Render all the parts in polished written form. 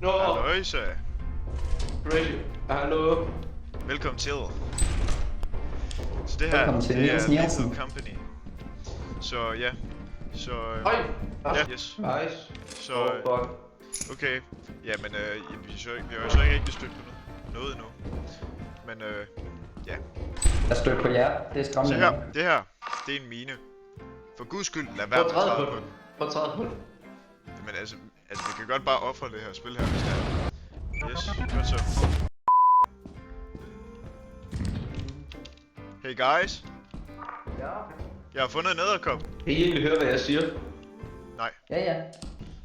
Nå. Halløjsa. Great. Hallo. Velkommen til. Så det her, Velkommen til det er Niels Nielsen. Lethal Company. Så ja, så... Hej. Ja, yes. Nice. Så, Fuck. okay. Jamen, vi har jo så ikke rigtig stødt på noget endnu. Men ja. Jeg støtter på jer. Det er Så skræmmende. her, det her, det er en mine. For guds skyld, lad være med at Prøv at træde træde på på den. den. Prøv at træde på den. Men altså, vi kan godt bare ofre det her spil her, hvis det er. Yes, godt så. Hey guys. Ja. Jeg har fundet en edderkop. Kan I egentlig høre, hvad jeg siger? Nej. Ja, ja.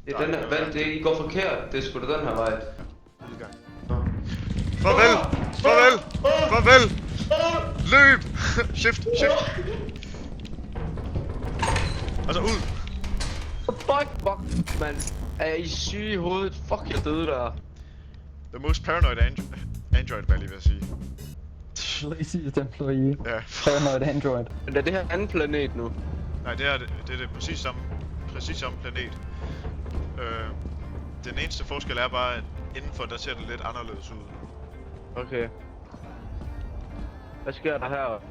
Det er den her vand, det I går forkert. Det er sgu da den her vej. I gang. Farvel! Farvel! Farvel! Løb! Shift! Og så ud! Fuck, mand. Er I syge i hovedet? Fuck, jeg døde der. The most paranoid Android, hvad jeg lige vil sige. Laziest employee. Ja. Paranoid Android. Men er det her anden planet nu? Nej, det er det præcis samme planet. Den eneste forskel er bare, at indenfor der ser det lidt anderledes ud. Okay. Hvad sker der her?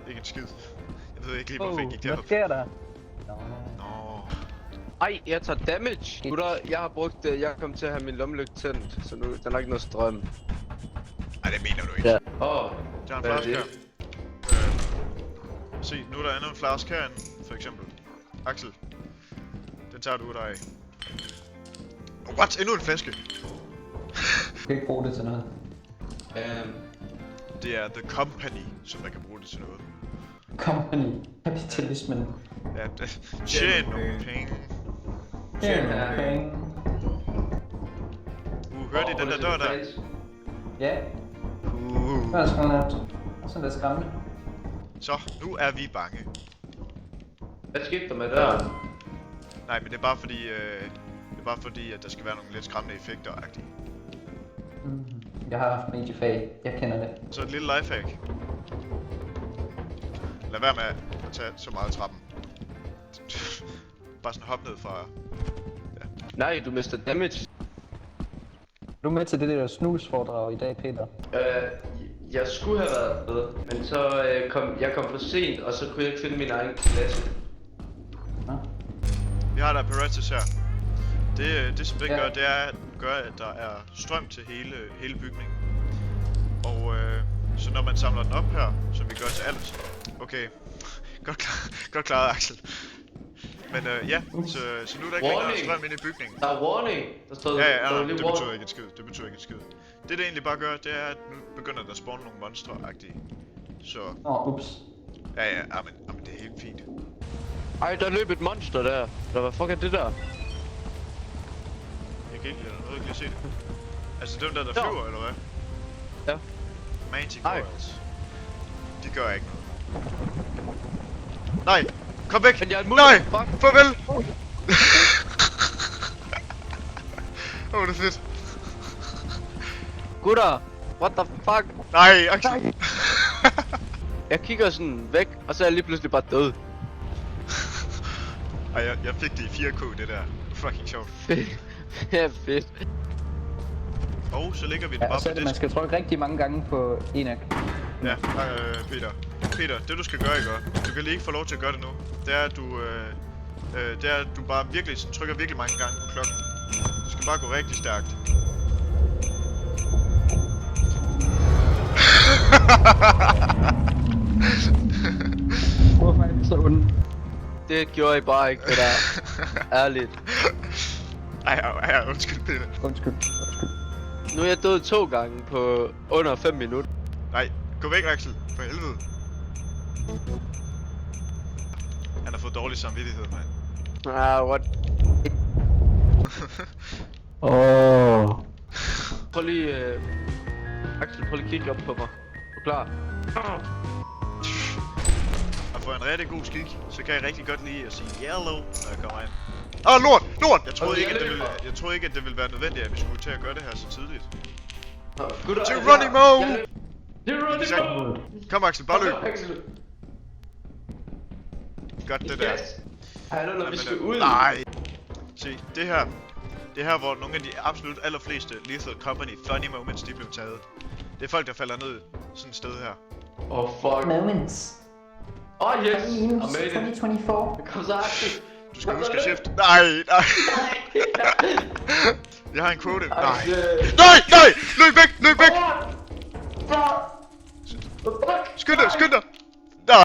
Ikke en skid. Jeg ved ikke lige, hvorfor jeg gik hvad derop. sker der? Nå. Ej, jeg tager damage! Gutter, jeg har brugt det. Jeg kom til at have min lommelygte tændt, så nu der er ikke noget strøm. Ej, det mener du ikke. Ja. Der er en Hvad er flaske her. det? Se, nu er der endnu en flaske herinde, for eksempel. Axel. Den tager du dig af. What? Endnu en flaske? Du kan ikke bruge det til noget. Det er The Company, som man kan bruge det til noget. Company. Kapitalismen. Ja, tjen nogle penge. Ja, penge. Hørte I den der dør der? Ja. Det er sgu sådan lidt skræmmende. Så, nu er vi bange. Hvad skete der med døren? Nej, men det er bare fordi, at der skal være nogle lidt skræmmende effekter-agtige. Jeg har haft mediefag. Jeg kender det. Så et lille lifehack. Lad være med at tage så meget trappen. Bare sådan hop ned fra... Nej, du mister damage. Du er med til det der snusforedrag i dag, Peter. Jeg skulle have været med, men så kom for sent, og så kunne jeg ikke finde min egen klasse. Ja. Vi har der apparatus her. Det som det Ja. gør, det er at gøre, at der er strøm til hele bygningen. Og så når man samler den op her, som vi gør til alt. Okay, godt klaret, Axel. Men ja, så nu er der ikke længere strøm inde i bygningen. Der er warning! Der stod, Ja, der var det lige betyder ikke en skid. Det betyder ikke en skid. Det egentlig bare gør, det er, at nu begynder der at spawne nogle monstre-agtige. Så Ups. ja, men det er helt fint. Ej, der løb et monster der. Hvad fuck er det der? Jeg kan ikke lige se det. Altså dem der flyver, eller hvad? Ja. Manticores. De gør ikke noget. Nej! Kom væk! Men jeg er et Nej! fuck. Farvel! Åh, det er fedt. Gutter! What the fuck? Nej, Axel! Jeg kigger sådan væk, og så er jeg lige pludselig bare død. Ej, jeg fik det i 4K, det der. Fucking sjovt. Fedt. Ja, fedt. Og så lægger vi den Ja, bare og så på er det, man disken. skal trykke rigtig mange gange på en Ja, Peter, det du skal gøre, ikke? Du kan lige ikke få lov til at gøre det nu. Det er, at du bare virkelig trykker virkelig mange gange på klokken. Du skal bare gå rigtig stærkt. Hvorfor er det så ondt? Det gjorde I bare ikke, det der. Ærligt. Ej, undskyld, Peter. Undskyld. Nu er jeg død 2 gange på under 5 minutter. Nej, gå væk, Axel. For helvede. Han har fået dårlig samvittighed, mand. What? Prøv lige, Axel, prøv lige at kigge op på mig. Er du klar? Og for en rigtig god skik, så kan jeg rigtig godt lide at sige yellow, når jeg kommer ind. Lort! Jeg troede ikke, at det ville være nødvendigt, at vi skulle til at gøre det her så tidligt. Gutter, Geronimo! Geronimo! Kom, Axel, bare løb. Axel. Godt det der. Ej, nu når vi skal ud. Nej. Se, det her. Det er her, hvor nogle af de absolut allerfleste Lethal Company funny moments, de blev taget. Det er folk, der falder ned sådan et sted her. Oh fuck. Moments. Oh yes, I Minus made it. 2024. Kom så, Axel. Du skal huske at shift. Nej, nej. Jeg har en quote. Nej. Axel. Nej, nej! Løb væk, løb væk! Fuck. Skynd dig, skynd dig! Nej.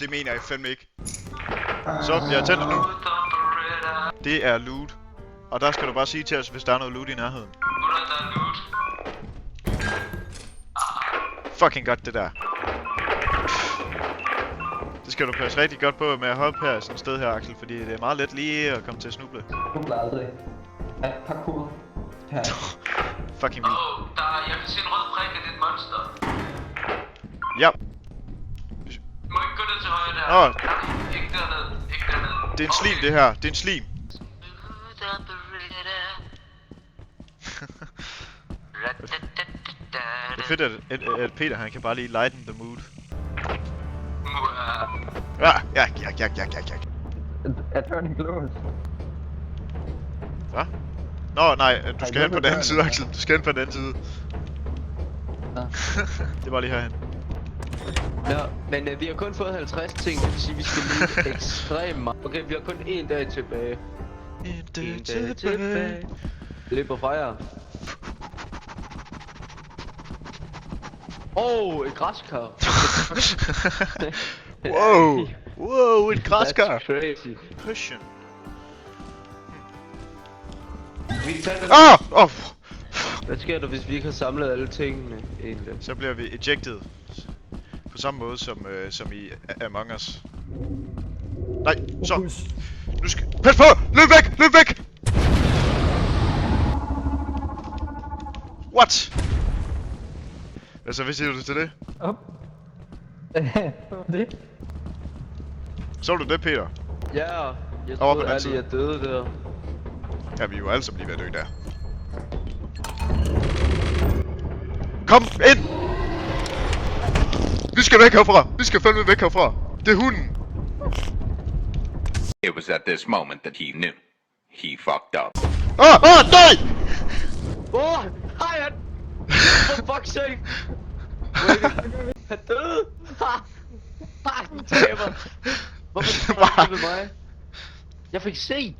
Det mener jeg fandme ikke. Så, jeg er tæt nu. Det er loot. Og der skal du bare sige til os, hvis der er noget loot i nærheden. Fucking godt det der. Det skal du passe rigtig godt på med at hoppe her sådan et sted her, Axel, fordi det er meget let lige at komme til at snuble. Du bliver aldrig. Ja, parkour. Her. Fucking vildt. Jeg kan se en rød prik af dit monster. Ja. Du må ikke gå ned til højre der. Åh. Nej, ikke derned. Ikke derned. Det er en slim det her, det er en slim. Det er fedt at Peter han kan bare lige lighten the mood. Ja. Er døren closed? Hvad? Nå nej, du skal hen på den anden side, Axel. Du skal hen på den anden side. Det var lige herhen. Nå, men vi har kun fået 50 ting, det vil sige, vi skal lige ekstremt meget. Okay, vi har kun en dag tilbage. En En dag tilbage. Løber fra jer. Et græskar. Wow, et græskar. That's crazy. Cushion. Vi kan tage det. Hvad sker der, hvis vi ikke har samlet alle tingene, egentlig? Så bliver vi ejected. På samme måde som i Among Us. Nej, så. Nu skal... Pas på! Løb væk! Løb væk! What? Altså, hvad siger du til det? Det? Så du det, Peter? Ja, jeg Over på troede den ærligt, side. jeg døde der. Ja, vi er jo alle sammen lige ved at dø der. Kom ind! Vi skal væk herfra! Vi skal fandme væk herfra! Det er hunden! It was at this moment that he knew. He fucked up. Nej! Hej han! For fuck's sake! Han døde! Du taber! Hvorfor var det ved mig? Jeg fik se!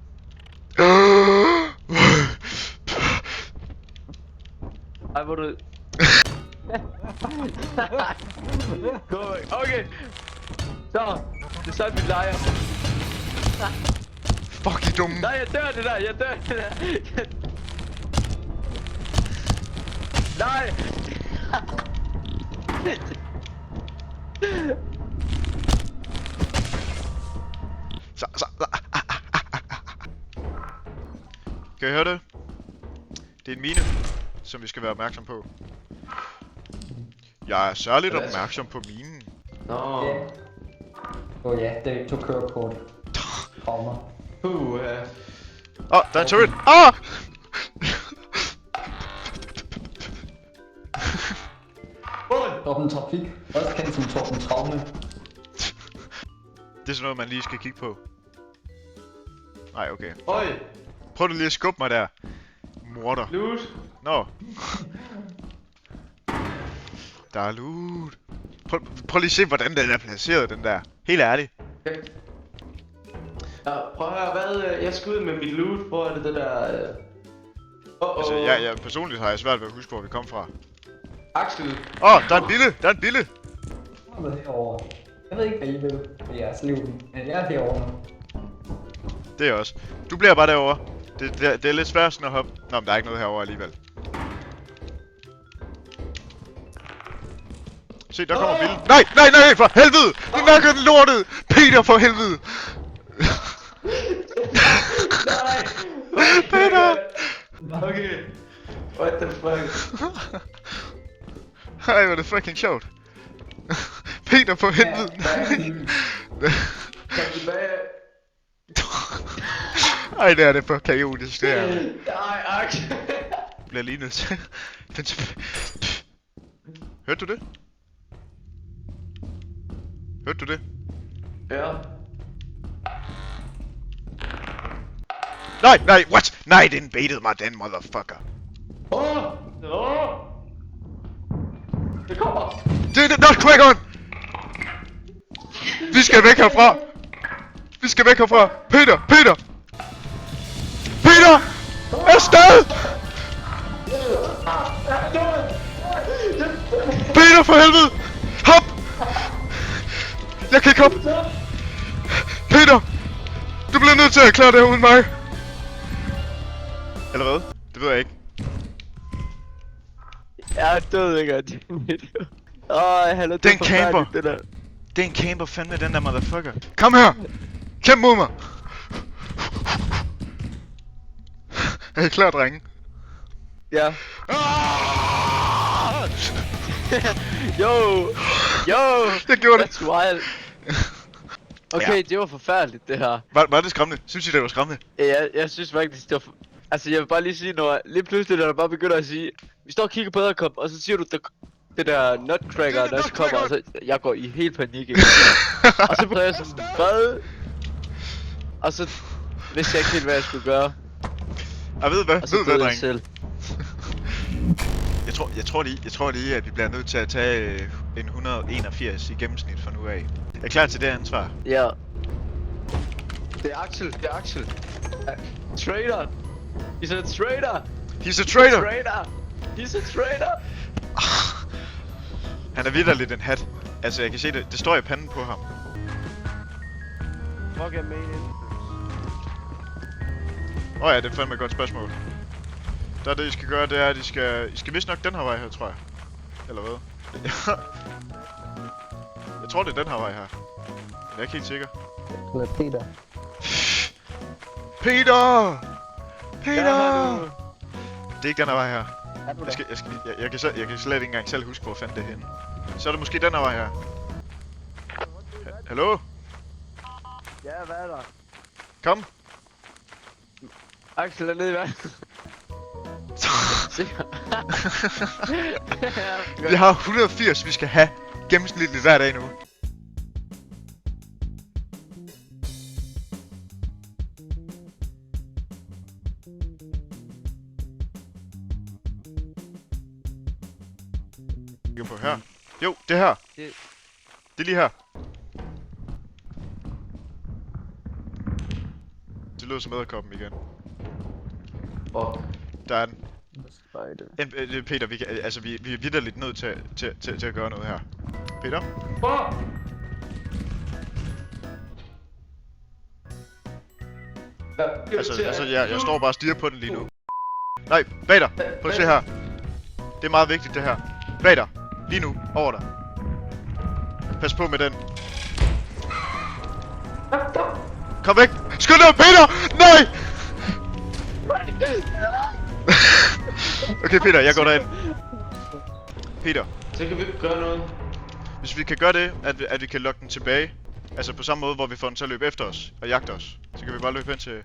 Ej, hvor du... Okay! Så! Det er sådan, vi leger. Fuck, I dumme! Nej, jeg dør det der! Jeg dør det der! Nej! Kan I høre det? Det er en mine, som vi skal være opmærksom på. Jeg er særligt opmærksom på minen. Nå. Ja, det er to kørekort. Kommer. Der er en turret! Torben Trafik. Også kendt som Torben Traume. Det er sådan noget, man lige skal kigge på. Nej, okay. Øj! Prøv du lige at skubbe mig der. Morder. Loot! Nå. Der er loot. Prøv lige at se, hvordan den er placeret, den der. Helt ærligt. Okay. Ja, prøv at høre, hvad... Jeg skal ud med mit loot. Hvor er det der... Altså, jeg personligt har jeg svært ved at huske, hvor vi kom fra. Axel! Der er en bille! Der er en bille! Jeg er herovre. Jeg ved ikke, hvad I vil med jeres liv, men jeg er herovre nu. Det er også. Du bliver bare derovre. Det er lidt svært sådan at hoppe. Nå, men der er ikke noget herovre alligevel. Se, der kommer billen. Nej, for helvede! Nu nakker den lortet! Peter, for helvede! Nej! Peter! Okay. What the fuck? Ej, hvor er det fucking sjovt. Peter, for helvede! Kom tilbage. Ej, det er det for kaotisk, det her. Nej, Axel! Bliver lige nødt til. Hørte du det? Hørte du det? Ja. Nej, nej, what? Nej, den baitede mig, den motherfucker. Det kommer! Det er Nutcrackeren! Vi skal væk herfra! Vi skal væk herfra! Peter! Peter! Peter! Afsted! Peter, for helvede! Hop! Jeg kan ikke hoppe! Peter! Du bliver nødt til at klare det her uden mig! Eller hvad? Det ved jeg ikke. Jeg er død, ikke? Han er Det er en camper. det der. Det er en camper fandme, den der motherfucker. Kom her! Kæmp mod mig! Er I klar, drenge? Ja. Ah! Yo! Jeg gjorde det! That's wild. Okay, Ja. det var forfærdeligt, det her. Var det skræmmende? Synes I, det var skræmmende? Jeg synes faktisk, det var Altså, jeg vil bare lige sige, når lige pludselig, når der bare begynder at sige, vi står og kigger på Edderkop, og så siger du, det der Nutcracker, der så kommer, og så jeg går i helt panik, ikke? Og så prøver jeg sådan, hvad? Og så vidste jeg ikke helt, hvad jeg skulle gøre. Jeg ved hvad? Og så Ved hvad, døde jeg drenge? selv. Jeg tror lige, at vi bliver nødt til at tage en 181 i gennemsnit fra nu af. Jeg er klar til det ansvar. Ja. Det er Axel, Traitor! He's a traitor! He's a traitor! He's a traitor! Han er vitterligt en hat. Altså, jeg kan se det. Det står i panden på ham. Fuck, jeg mener. Ja, det er fandme et godt spørgsmål. Der er det, I skal gøre, det er, at I skal vist nok den her vej her, tror jeg. Eller hvad? Jeg tror, det er den her vej her. Men jeg er ikke helt sikker. Eller Peter. Peter! Peter! Ja, Det er ikke den her vej her. Er du der? Jeg kan slet ikke engang selv huske, hvor fanden det er henne. Så er det måske den her vej her. Hallo? Ja, hvad er der? Kom. Axel er nede i vandet. Vi har 180, vi skal have gennemsnitligt hver dag nu. På her. Jo, det her. Det- Det er lige her. Det lyder som edderkoppen igen. Der er den. Peter, vi er vitterligt nødt til at gøre noget her. Peter? Altså, jeg står bare og stirrer på den lige nu. Nej, bag dig! Prøv at se her. Det er meget vigtigt det her. Bag dig! Lige nu, over dig. Pas på med den. Kom væk! Skynd dig, Peter! Nej! Okay, Peter, jeg går derind. Peter, Så kan vi ikke gøre noget. hvis vi kan gøre det, at vi kan lokke den tilbage, altså på samme måde, hvor vi får den til at løbe efter os og jagte os, så kan vi bare løbe hen til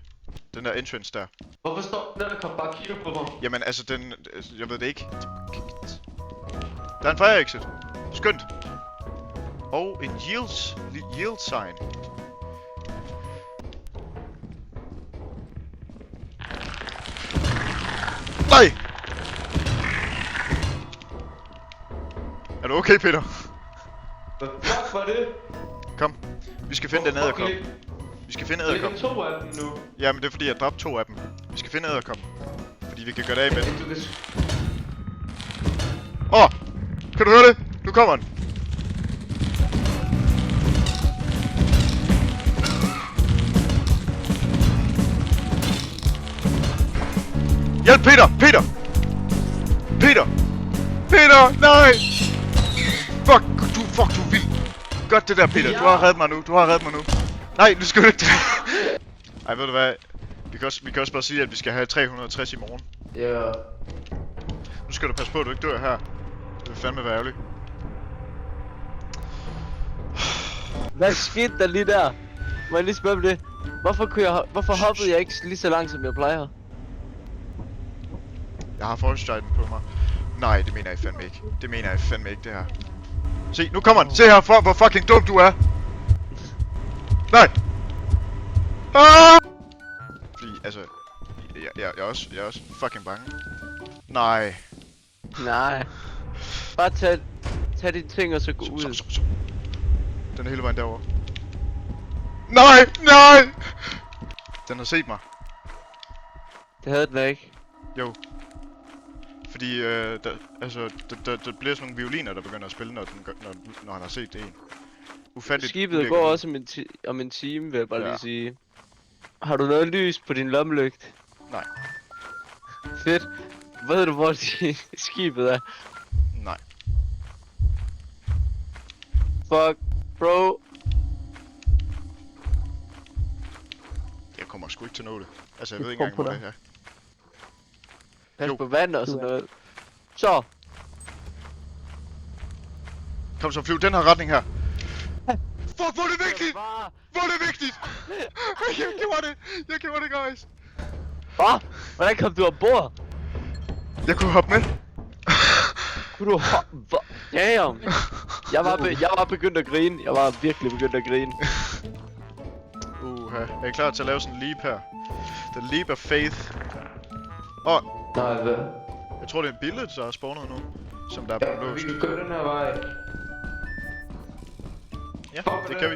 den der entrance der. Hvorfor står den der kom bare og kigger på mig? Jamen altså, jeg ved det ikke. Der er en fire exit. Skønt. Og en yield sign. Nej! Er du okay, Peter? Hvad fuck var det? Kom. Vi skal finde den edderkop. Vi skal finde Det er edderkop. 2 af dem nu. Ja, men det er fordi, jeg dræbte 2 af dem. Vi skal finde edderkop. Fordi vi kan gøre det af med den. Du kan... Åh! Kan du høre det? Nu kommer den. Hjælp, Peter! Peter! Peter! Peter! Nej! Fuck, du er vild. Godt det der, Peter. Du har reddet mig nu. Nej, nu skal du ikke. Ej, ved du hvad? Vi kan også bare sige, at vi skal have 360 i morgen. Ja. Nu skal du passe på, at du ikke dør her. Det vil fandme være ærgerligt. Hvad skete der lige der? Må jeg lige spørge om det? Hvorfor hoppede jeg ikke lige så langt, som jeg plejer? Jeg har forstøjten på mig. Nej, det mener jeg fandme ikke. Det her. Se, nu kommer den. Se her, hvor fucking dum du er. Nej! Ah! Fordi, altså, Jeg er også fucking bange. Nej. Nej. Bare tag dine ting og så gå ud. Så. Den er hele vejen derover. Nej! Den har set mig. Det havde den ikke. Jo. Fordi der bliver sådan nogle violiner, der begynder at spille, når han har set det en. Ufatteligt. Skibet går også om en time, vil jeg bare lige sige. Har du noget lys på din lommelygt? Nej. Fedt. Ved du, hvor skibet er? Nej. Fuck, bro. Jeg kommer sgu ikke til at nå det. Altså, jeg ved ikke engang, hvor det er. Pas Jo. på vand og sådan noget. Så. Kom så, flyv den her retning her. Fuck, hvor er det vigtigt! Hvor er det vigtigt! Jeg gjorde det, guys! Hvordan kom du ombord? Jeg kunne hoppe med. Kunne du hoppe? Damn! Jeg var begyndt at grine. Jeg var virkelig begyndt at grine. Er I klar til at lave sådan en leap her? The leap of faith. Nej, hvad? Jeg tror det er en billede, der er spawnet nu. Som der er Ja, på lås. vi kan gå den her vej. Ja, det kan vi.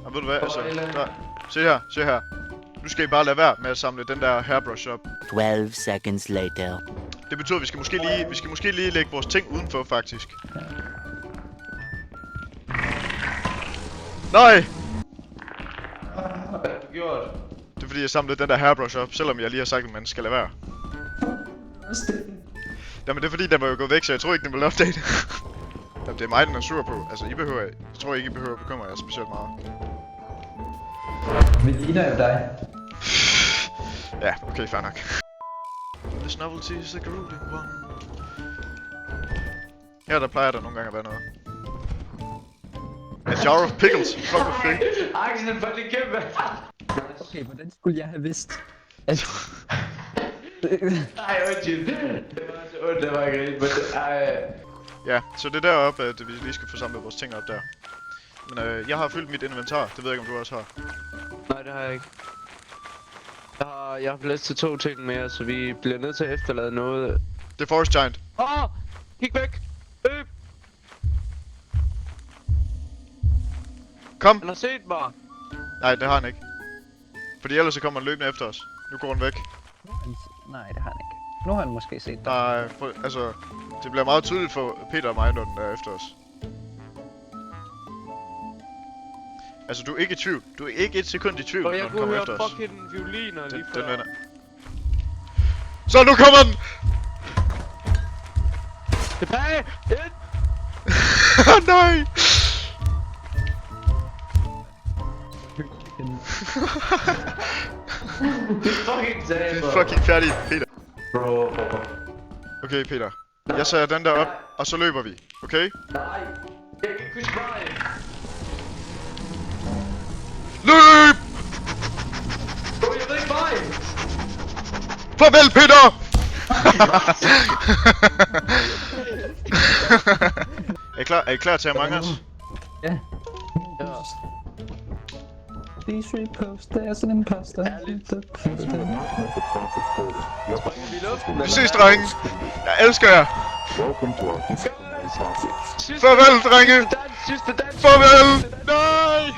Og ved du hvad, altså, Eller- der. Se her. Nu skal I bare lade være med at samle den der hairbrush op. 12 seconds later. Det betyder, at vi skal måske lige lægge vores ting udenfor, faktisk. Nej! Hvad har du gjort? Det er fordi, jeg samlede den der hairbrush op, selvom jeg lige har sagt, at man skal lade være. Jamen det er fordi, den var jo gået væk, så jeg tror ikke, den vil opdage det. Jamen, det er mig, den er sur på. Altså, jeg tror ikke, I behøver at bekymre jer specielt meget. Vi ligner jo dig. Ja, okay, fair nok. This novelty is the grueling one. Her der plejer der nogle gange at være noget. A jar of pickles. Fuck hvor fedt. Axel, for det kæmpe. Okay, hvordan skulle jeg have vidst? Ej, undskyld. Det var så ondt, det var ikke rigtigt, men ej. Ja, så det er deroppe, at vi lige skal få samlet vores ting op der. Men jeg har fyldt mit inventar. Det ved jeg ikke, om du også har. Nej, det har jeg ikke. Jeg har plads til 2 ting mere, så vi bliver nødt til at efterlade noget. Det er Forest Giant. Kig væk! Kom! Han har set mig! Nej, det har han ikke. Fordi ellers så kommer han løbende efter os. Nu går han væk. Nej, det har han ikke. Nu har han måske set dig. Nej, altså... Det bliver meget tydeligt for Peter og mig, når den er efter os. Altså, du er ikke i tvivl. Du er ikke et sekund i tvivl, Og når jeg den kunne kommer høre efter os. fucking violiner lige Den før. vender. Så nu kommer den! Tilbage! Ind! Nej! Det er fucking Det taber. er fucking færdigt, Peter. Bro. Okay, Peter. Jeg sætter den der op, og så løber vi. Okay? Nej. Jeg kan ikke huske vejen. Løb! Bro, jeg ved ikke vejen. Farvel, Peter! Er I klar til Among Us? Ja. These repost, there's an imposter. Springer vi i luften, Vi ses, drenge! Jeg elsker jer! Sidste Farvel, drenge! dans, sidste dans! Farvel! Nej!